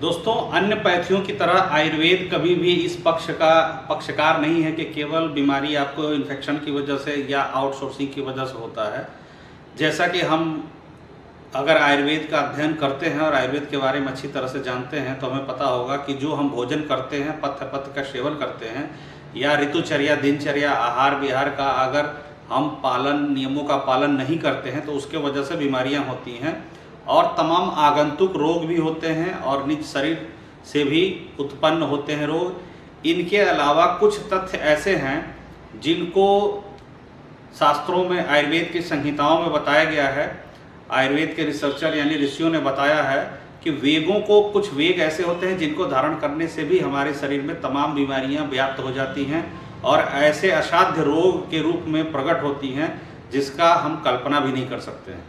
दोस्तों, अन्य पैथियों की तरह आयुर्वेद कभी भी इस पक्षकार नहीं है कि केवल बीमारी आपको इन्फेक्शन की वजह से या आउटसोर्सिंग की वजह से होता है। जैसा कि हम अगर आयुर्वेद का अध्ययन करते हैं और आयुर्वेद के बारे में अच्छी तरह से जानते हैं तो हमें पता होगा कि जो हम भोजन करते हैं, पथ्य का सेवन करते हैं या ऋतुचर्या, दिनचर्या, आहार विहार का अगर हम नियमों का पालन नहीं करते हैं तो उसके वजह से बीमारियां होती हैं और तमाम आगंतुक रोग भी होते हैं और निज शरीर से भी उत्पन्न होते हैं रोग। इनके अलावा कुछ तथ्य ऐसे हैं जिनको शास्त्रों में, आयुर्वेद की संहिताओं में बताया गया है। आयुर्वेद के रिसर्चर यानी ऋषियों ने बताया है कि वेगों को, कुछ वेग ऐसे होते हैं जिनको धारण करने से भी हमारे शरीर में तमाम बीमारियां व्याप्त हो जाती हैं और ऐसे असाध्य रोग के रूप में प्रकट होती हैं जिसका हम कल्पना भी नहीं कर सकते हैं।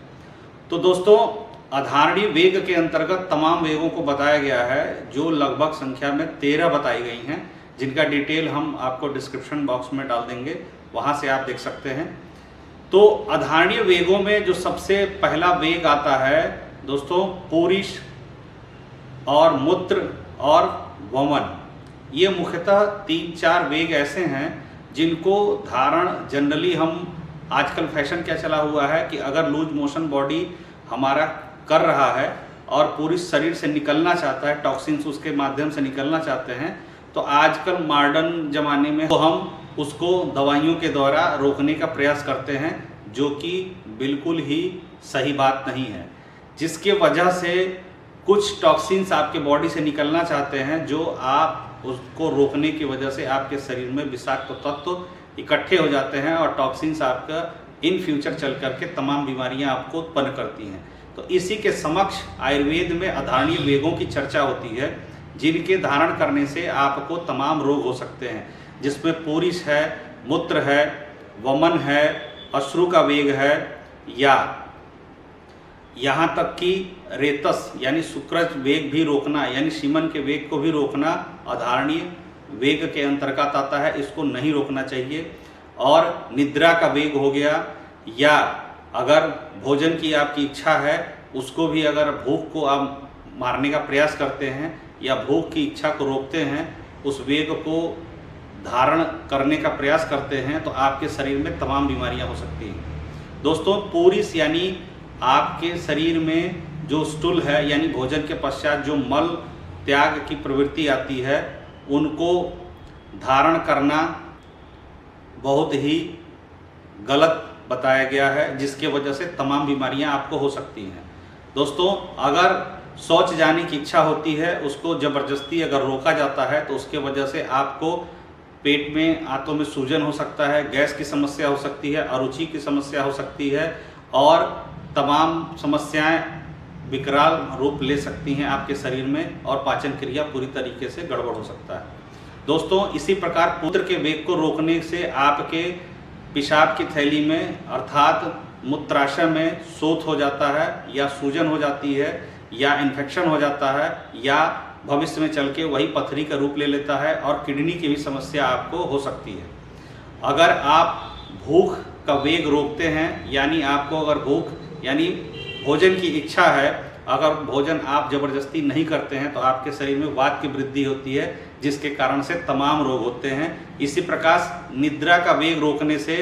तो दोस्तों, अधारणीय वेग के अंतर्गत तमाम वेगों को बताया गया है जो लगभग संख्या में 13 बताई गई हैं, जिनका डिटेल हम आपको डिस्क्रिप्शन बॉक्स में डाल देंगे, वहां से आप देख सकते हैं। तो अधारणीय वेगों में जो सबसे पहला वेग आता है दोस्तों, पूरिश और मूत्र और वमन। ये मुख्यतः 3-4 वेग ऐसे हैं जिनको धारण जनरली हम, आजकल फैशन क्या चला हुआ है कि अगर लूज मोशन बॉडी हमारा कर रहा है और पूरी शरीर से निकलना चाहता है, टॉक्सिन्स उसके माध्यम से निकलना चाहते हैं, तो आजकल मॉडर्न ज़माने में तो हम उसको दवाइयों के द्वारा रोकने का प्रयास करते हैं, जो कि बिल्कुल ही सही बात नहीं है, जिसके वजह से कुछ टॉक्सिन्स आपके बॉडी से निकलना चाहते हैं जो आप उसको रोकने की वजह से आपके शरीर में विषाक्त तत्व इकट्ठे हो जाते हैं और टॉक्सिन्स आपका इन फ्यूचर चल करके तमाम बीमारियां आपको उत्पन्न करती हैं। तो इसी के समक्ष आयुर्वेद में अधारणीय वेगों की चर्चा होती है जिनके धारण करने से आपको तमाम रोग हो सकते हैं, जिसमें पूरिश है, मूत्र है, वमन है, अश्रु का वेग है, या यहाँ तक कि रेतस यानी शुक्रज वेग भी रोकना, यानी सीमन के वेग को भी रोकना अधारणीय वेग के अंतर्गत आता है। इसको नहीं रोकना चाहिए। और निद्रा का वेग हो गया, या अगर भोजन की आपकी इच्छा है, उसको भी अगर भूख को आप मारने का प्रयास करते हैं या भूख की इच्छा को रोकते हैं, उस वेग को धारण करने का प्रयास करते हैं, तो आपके शरीर में तमाम बीमारियां हो सकती हैं। दोस्तों, पूरिश यानी आपके शरीर में जो स्टूल है, यानी भोजन के पश्चात जो मल त्याग की प्रवृत्ति आती है, उनको धारण करना बहुत ही गलत बताया गया है, जिसके वजह से तमाम बीमारियां आपको हो सकती हैं। दोस्तों, अगर शौच जाने की इच्छा होती है, उसको ज़बरदस्ती अगर रोका जाता है तो उसके वजह से आपको पेट में, आंतों में सूजन हो सकता है, गैस की समस्या हो सकती है, अरुचि की समस्या हो सकती है और तमाम समस्याएं विकराल रूप ले सकती हैं आपके शरीर में और पाचन क्रिया पूरी तरीके से गड़बड़ हो सकता है। दोस्तों, इसी प्रकार मूत्र के वेग को रोकने से आपके पेशाब की थैली में अर्थात मूत्राशय में शोथ हो जाता है या सूजन हो जाती है या इन्फेक्शन हो जाता है या भविष्य में चल के वही पथरी का रूप ले लेता है और किडनी की भी समस्या आपको हो सकती है। अगर आप भूख का वेग रोकते हैं, यानी आपको अगर भूख यानी भोजन की इच्छा है, अगर भोजन आप जबरदस्ती नहीं करते हैं तो आपके शरीर में वात की वृद्धि होती है, जिसके कारण से तमाम रोग होते हैं। इसी प्रकार निद्रा का वेग रोकने से,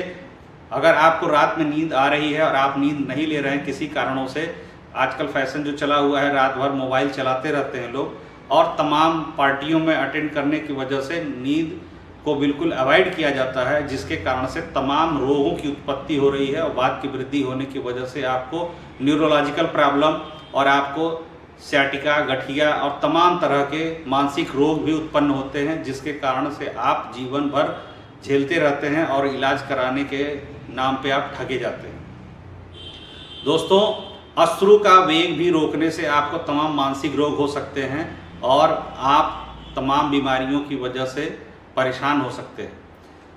अगर आपको रात में नींद आ रही है और आप नींद नहीं ले रहे हैं किसी कारणों से, आजकल फैशन जो चला हुआ है, रात भर मोबाइल चलाते रहते हैं लोग और तमाम पार्टियों में अटेंड करने की वजह से नींद को बिल्कुल अवॉइड किया जाता है, जिसके कारण से तमाम रोगों की उत्पत्ति हो रही है और वात की वृद्धि होने की वजह से आपको न्यूरोलॉजिकल प्रॉब्लम और आपको सियाटिका, गठिया और तमाम तरह के मानसिक रोग भी उत्पन्न होते हैं, जिसके कारण से आप जीवन भर झेलते रहते हैं और इलाज कराने के नाम पे आप ठगे जाते हैं। दोस्तों, अश्रु का वेग भी रोकने से आपको तमाम मानसिक रोग हो सकते हैं और आप तमाम बीमारियों की वजह से परेशान हो सकते हैं।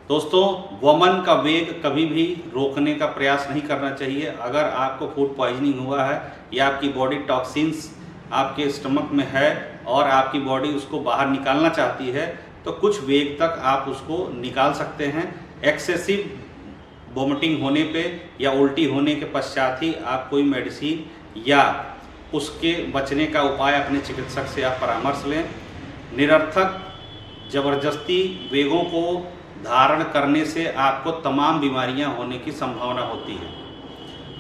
दोस्तों, वमन का वेग कभी भी रोकने का प्रयास नहीं करना चाहिए। अगर आपको फूड पॉइजनिंग हुआ है या आपकी बॉडी टॉक्सिन्स आपके स्टमक में है और आपकी बॉडी उसको बाहर निकालना चाहती है, तो कुछ वेग तक आप उसको निकाल सकते हैं। एक्सेसिव वोमिटिंग होने पे या उल्टी होने के पश्चात ही आप कोई मेडिसिन या उसके बचने का उपाय अपने चिकित्सक से आप परामर्श लें। निरर्थक ज़बरदस्ती वेगों को धारण करने से आपको तमाम बीमारियां होने की संभावना होती है।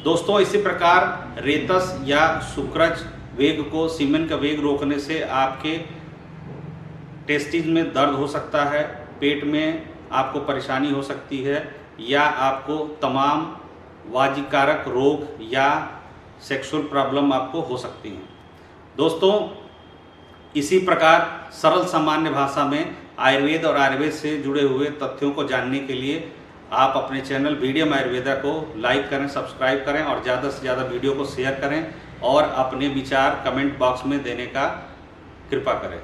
दोस्तों, इसी प्रकार रेतस या सुक्रज वेग को, सीमेन का वेग रोकने से आपके टेस्टिस में दर्द हो सकता है, पेट में आपको परेशानी हो सकती है, या आपको तमाम वाजिकारक रोग या सेक्सुअल प्रॉब्लम आपको हो सकती हैं। दोस्तों, इसी प्रकार सरल सामान्य भाषा में आयुर्वेद और आयुर्वेद से जुड़े हुए तथ्यों को जानने के लिए आप अपने चैनल वीडियम आयुर्वेदा को लाइक करें, सब्सक्राइब करें और ज़्यादा से ज़्यादा वीडियो को शेयर करें और अपने विचार कमेंट बॉक्स में देने का कृपा करें।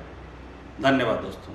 धन्यवाद दोस्तों।